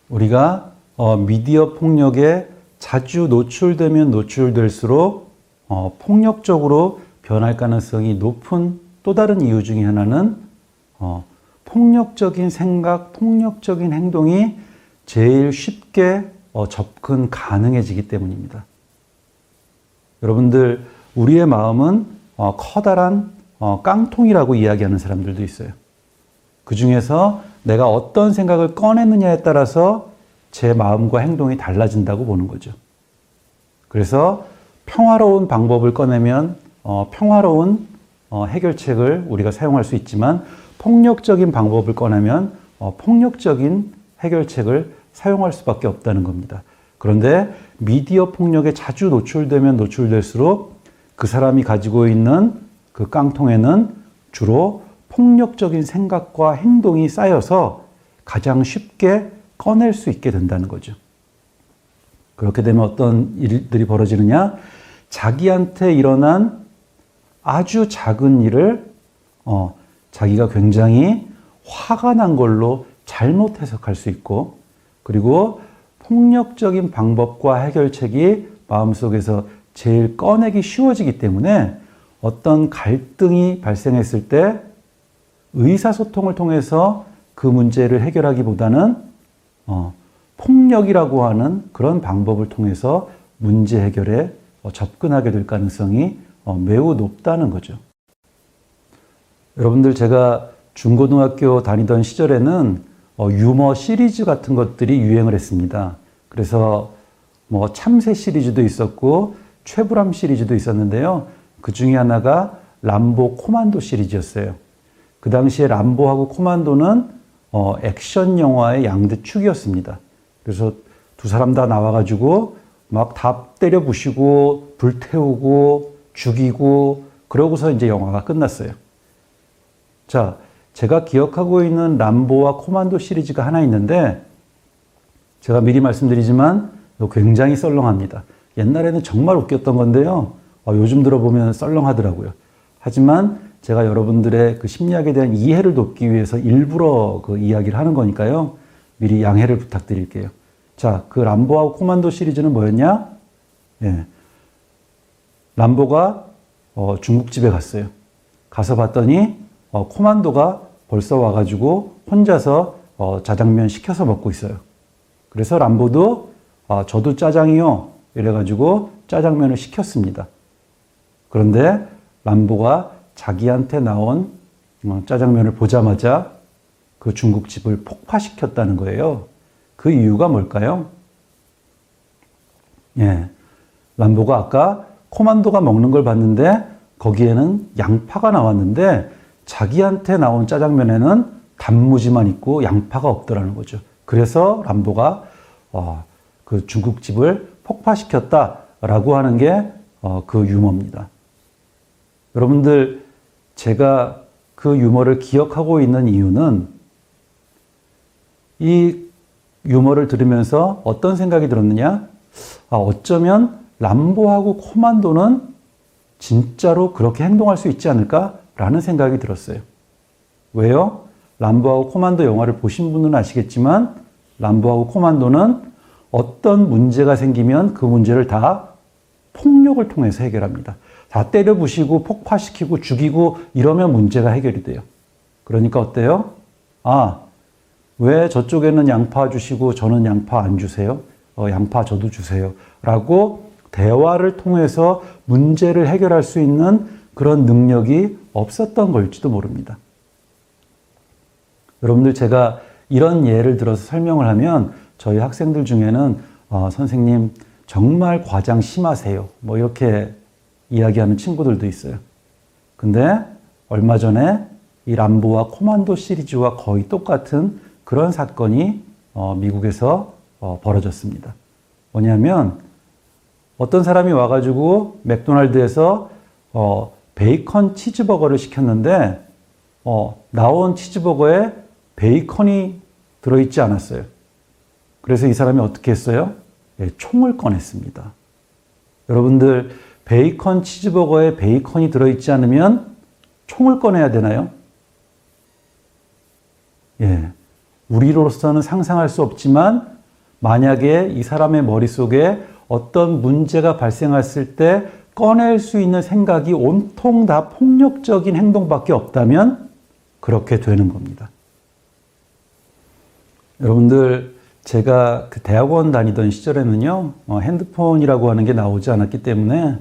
우리가 미디어 폭력에 자주 노출되면 노출될수록 폭력적으로 변할 가능성이 높은 또 다른 이유 중에 하나는 폭력적인 생각, 폭력적인 행동이 제일 쉽게 접근 가능해지기 때문입니다. 여러분들, 우리의 마음은 커다란 깡통이라고 이야기하는 사람들도 있어요. 그 중에서 내가 어떤 생각을 꺼내느냐에 따라서 제 마음과 행동이 달라진다고 보는 거죠. 그래서 평화로운 방법을 꺼내면 평화로운 해결책을 우리가 사용할 수 있지만 폭력적인 방법을 꺼내면 폭력적인 해결책을 사용할 수밖에 없다는 겁니다. 그런데 미디어 폭력에 자주 노출되면 노출될수록 그 사람이 가지고 있는 그 깡통에는 주로 폭력적인 생각과 행동이 쌓여서 가장 쉽게 꺼낼 수 있게 된다는 거죠. 그렇게 되면 어떤 일들이 벌어지느냐? 자기한테 일어난 아주 작은 일을 자기가 굉장히 화가 난 걸로 잘못 해석할 수 있고, 그리고 폭력적인 방법과 해결책이 마음속에서 제일 꺼내기 쉬워지기 때문에 어떤 갈등이 발생했을 때 의사소통을 통해서 그 문제를 해결하기보다는 폭력이라고 하는 그런 방법을 통해서 문제 해결에 접근하게 될 가능성이 매우 높다는 거죠. 여러분들, 제가 중고등학교 다니던 시절에는 유머 시리즈 같은 것들이 유행을 했습니다. 그래서 뭐 참새 시리즈도 있었고 최불암 시리즈도 있었는데요. 그 중에 하나가 람보 코만도 시리즈였어요. 그 당시에 람보하고 코만도는 액션 영화의 양대축이었습니다. 그래서 두 사람 다 나와가지고 막 다 때려 부시고 불태우고 죽이고 그러고서 이제 영화가 끝났어요. 자, 제가 기억하고 있는 람보와 코만도 시리즈가 하나 있는데, 제가 미리 말씀드리지만 굉장히 썰렁합니다. 옛날에는 정말 웃겼던 건데요. 요즘 들어보면 썰렁하더라고요. 하지만 제가 여러분들의 그 심리학에 대한 이해를 돕기 위해서 일부러 그 이야기를 하는 거니까요. 미리 양해를 부탁드릴게요. 자, 그 람보하고 코만도 시리즈는 뭐였냐? 예. 람보가 중국집에 갔어요. 가서 봤더니 코만도가 벌써 와가지고 혼자서 짜장면 시켜서 먹고 있어요. 그래서 람보도 저도 짜장이요. 이래가지고 짜장면을 시켰습니다. 그런데 람보가 자기한테 나온 짜장면을 보자마자 그 중국집을 폭파시켰다는 거예요. 그 이유가 뭘까요? 예, 람보가 아까 코만도가 먹는 걸 봤는데 거기에는 양파가 나왔는데 자기한테 나온 짜장면에는 단무지만 있고 양파가 없더라는 거죠. 그래서 람보가 그 중국집을 폭파시켰다라고 하는 게 그 유머입니다. 여러분들, 제가 그 유머를 기억하고 있는 이유는 이 유머를 들으면서 어떤 생각이 들었느냐? 어쩌면 람보하고 코만도는 진짜로 그렇게 행동할 수 있지 않을까라는 생각이 들었어요. 왜요? 람보하고 코만도 영화를 보신 분은 아시겠지만 람보하고 코만도는 어떤 문제가 생기면 그 문제를 다 폭력을 통해서 해결합니다. 다 때려 부시고 폭파시키고 죽이고 이러면 문제가 해결이 돼요. 그러니까 어때요? 왜 저쪽에는 양파 주시고 저는 양파 안 주세요? 양파 저도 주세요. 라고 대화를 통해서 문제를 해결할 수 있는 그런 능력이 없었던 걸지도 모릅니다. 여러분들, 제가 이런 예를 들어서 설명을 하면 저희 학생들 중에는 선생님 정말 과장 심하세요. 뭐 이렇게 이야기하는 친구들도 있어요. 근데 얼마 전에 이 람보와 코만도 시리즈와 거의 똑같은 그런 사건이 미국에서 벌어졌습니다. 뭐냐면 어떤 사람이 와가지고 맥도날드에서 베이컨 치즈버거를 시켰는데 나온 치즈버거에 베이컨이 들어있지 않았어요. 그래서 이 사람이 어떻게 했어요? 총을 꺼냈습니다. 여러분들, 베이컨 치즈버거에 베이컨이 들어있지 않으면 총을 꺼내야 되나요? 예, 우리로서는 상상할 수 없지만 만약에 이 사람의 머릿속에 어떤 문제가 발생했을 때 꺼낼 수 있는 생각이 온통 다 폭력적인 행동밖에 없다면 그렇게 되는 겁니다. 여러분들, 제가 그 대학원 다니던 시절에는요, 핸드폰이라고 하는 게 나오지 않았기 때문에,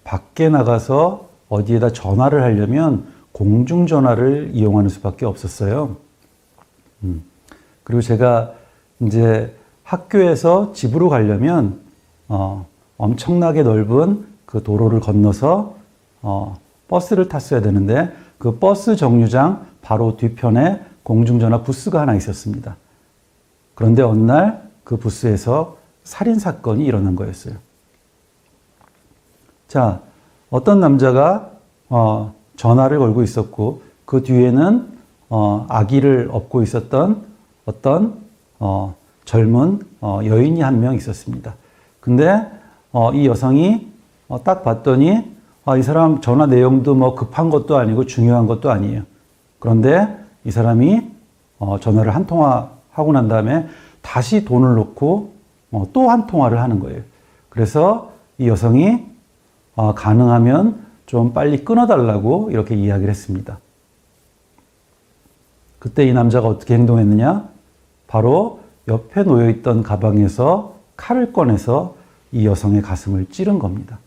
밖에 나가서 어디에다 전화를 하려면 공중전화를 이용하는 수밖에 없었어요. 그리고 제가 이제 학교에서 집으로 가려면, 엄청나게 넓은 그 도로를 건너서, 버스를 탔어야 되는데, 그 버스 정류장 바로 뒤편에 공중전화 부스가 하나 있었습니다. 그런데 어느 날 그 부스에서 살인사건이 일어난 거였어요. 자, 어떤 남자가 전화를 걸고 있었고 그 뒤에는 아기를 업고 있었던 어떤 젊은 여인이 한 명 있었습니다. 근데 이 여성이 딱 봤더니 이 사람 전화 내용도 뭐 급한 것도 아니고 중요한 것도 아니에요. 그런데 이 사람이 전화를 한 통화 하고 난 다음에 다시 돈을 넣고 또 한 통화를 하는 거예요. 그래서 이 여성이 가능하면 좀 빨리 끊어달라고 이렇게 이야기를 했습니다. 그때 이 남자가 어떻게 행동했느냐? 바로 옆에 놓여있던 가방에서 칼을 꺼내서 이 여성의 가슴을 찌른 겁니다.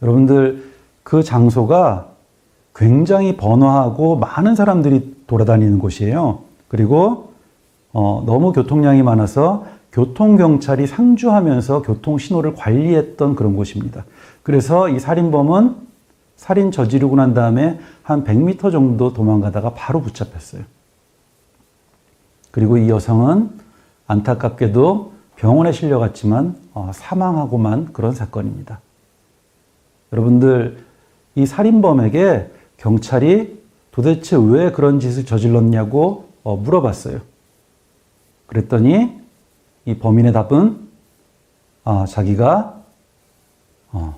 여러분들, 그 장소가 굉장히 번화하고 많은 사람들이 돌아다니는 곳이에요. 그리고 너무 교통량이 많아서 교통경찰이 상주하면서 교통신호를 관리했던 그런 곳입니다. 그래서 이 살인범은 살인 저지르고 난 다음에 한 100m 정도 도망가다가 바로 붙잡혔어요. 그리고 이 여성은 안타깝게도 병원에 실려갔지만 사망하고만 그런 사건입니다. 여러분들, 이 살인범에게 경찰이 도대체 왜 그런 짓을 저질렀냐고 물어봤어요. 그랬더니 이 범인의 답은 자기가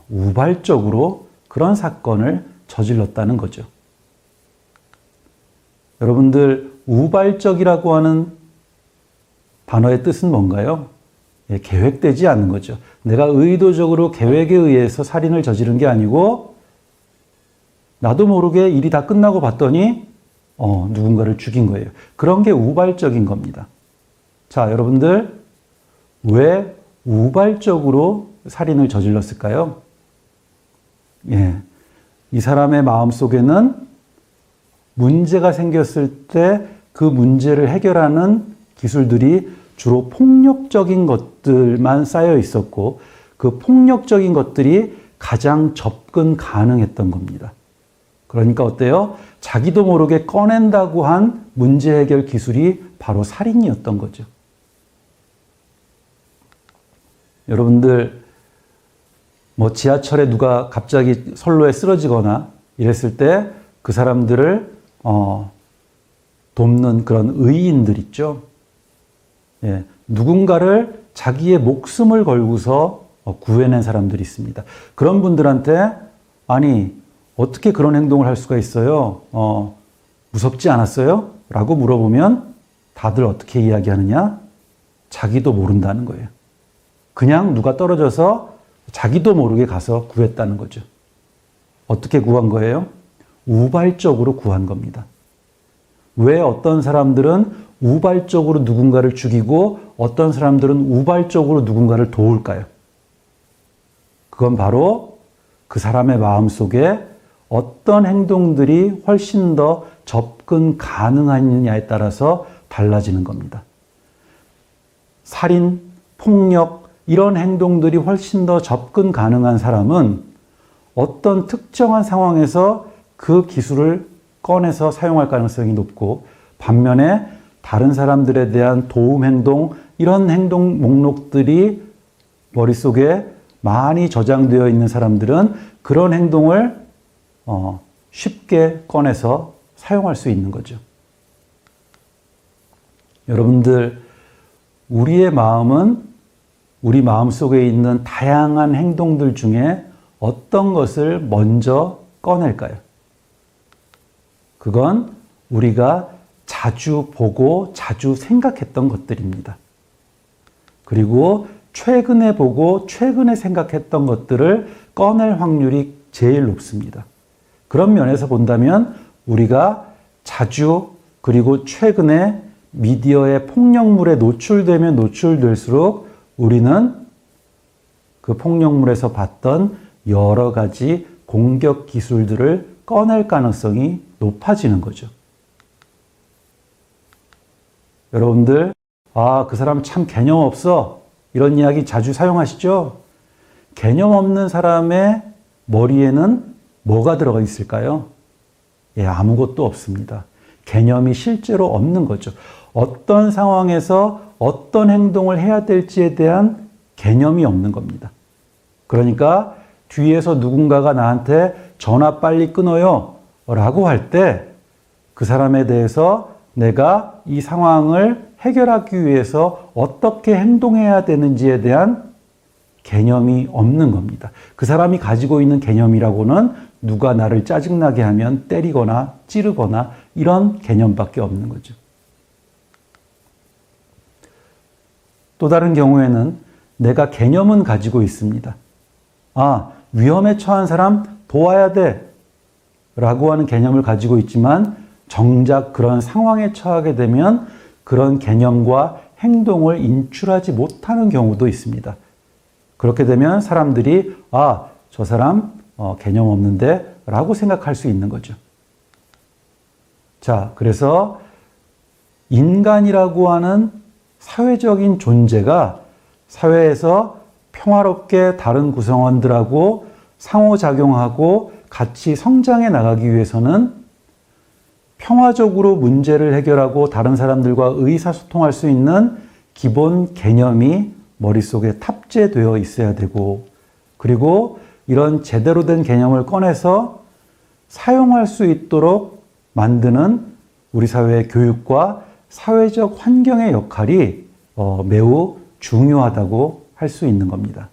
우발적으로 그런 사건을 저질렀다는 거죠. 여러분들, 우발적이라고 하는 단어의 뜻은 뭔가요? 계획되지 않은 거죠. 내가 의도적으로 계획에 의해서 살인을 저지른 게 아니고 나도 모르게 일이 다 끝나고 봤더니 누군가를 죽인 거예요. 그런 게 우발적인 겁니다. 자, 여러분들, 왜 우발적으로 살인을 저질렀을까요? 이 사람의 마음속에는 문제가 생겼을 때 그 문제를 해결하는 기술들이 주로 폭력적인 것들만 쌓여 있었고 그 폭력적인 것들이 가장 접근 가능했던 겁니다. 그러니까 어때요? 자기도 모르게 꺼낸다고 한 문제 해결 기술이 바로 살인이었던 거죠. 여러분들, 뭐 지하철에 누가 갑자기 선로에 쓰러지거나 이랬을 때 그 사람들을 돕는 그런 의인들 있죠. 누군가를 자기의 목숨을 걸고서 구해낸 사람들이 있습니다. 그런 분들한테 아니 어떻게 그런 행동을 할 수가 있어요? 무섭지 않았어요? 라고 물어보면 다들 어떻게 이야기하느냐? 자기도 모른다는 거예요. 그냥 누가 떨어져서 자기도 모르게 가서 구했다는 거죠. 어떻게 구한 거예요? 우발적으로 구한 겁니다. 왜 어떤 사람들은 우발적으로 누군가를 죽이고 어떤 사람들은 우발적으로 누군가를 도울까요? 그건 바로 그 사람의 마음속에 어떤 행동들이 훨씬 더 접근 가능하느냐에 따라서 달라지는 겁니다. 살인, 폭력, 이런 행동들이 훨씬 더 접근 가능한 사람은 어떤 특정한 상황에서 그 기술을 꺼내서 사용할 가능성이 높고 반면에 다른 사람들에 대한 도움 행동, 이런 행동 목록들이 머릿속에 많이 저장되어 있는 사람들은 그런 행동을 쉽게 꺼내서 사용할 수 있는 거죠. 여러분들, 우리의 마음은 우리 마음속에 있는 다양한 행동들 중에 어떤 것을 먼저 꺼낼까요? 그건 우리가 자주 보고 자주 생각했던 것들입니다. 그리고 최근에 보고 최근에 생각했던 것들을 꺼낼 확률이 제일 높습니다. 그런 면에서 본다면 우리가 자주 그리고 최근에 미디어의 폭력물에 노출되면 노출될수록 우리는 그 폭력물에서 봤던 여러 가지 공격 기술들을 꺼낼 가능성이 높아지는 거죠. 여러분들, 그 사람 참 개념 없어. 이런 이야기 자주 사용하시죠? 개념 없는 사람의 머리에는 뭐가 들어가 있을까요? 아무것도 없습니다. 개념이 실제로 없는 거죠. 어떤 상황에서 어떤 행동을 해야 될지에 대한 개념이 없는 겁니다. 그러니까 뒤에서 누군가가 나한테 전화 빨리 끊어요 라고 할 때 그 사람에 대해서 내가 이 상황을 해결하기 위해서 어떻게 행동해야 되는지에 대한 개념이 없는 겁니다. 그 사람이 가지고 있는 개념이라고는 누가 나를 짜증나게 하면 때리거나 찌르거나 이런 개념밖에 없는 거죠. 또 다른 경우에는 내가 개념은 가지고 있습니다. 위험에 처한 사람 도와야 돼 라고 하는 개념을 가지고 있지만 정작 그런 상황에 처하게 되면 그런 개념과 행동을 인출하지 못하는 경우도 있습니다. 그렇게 되면 사람들이 저 사람 개념 없는데 라고 생각할 수 있는 거죠. 자, 그래서 인간이라고 하는 사회적인 존재가 사회에서 평화롭게 다른 구성원들하고 상호작용하고 같이 성장해 나가기 위해서는 평화적으로 문제를 해결하고 다른 사람들과 의사소통할 수 있는 기본 개념이 머릿속에 탑재되어 있어야 되고, 그리고 이런 제대로 된 개념을 꺼내서 사용할 수 있도록 만드는 우리 사회의 교육과 사회적 환경의 역할이 매우 중요하다고 할 수 있는 겁니다.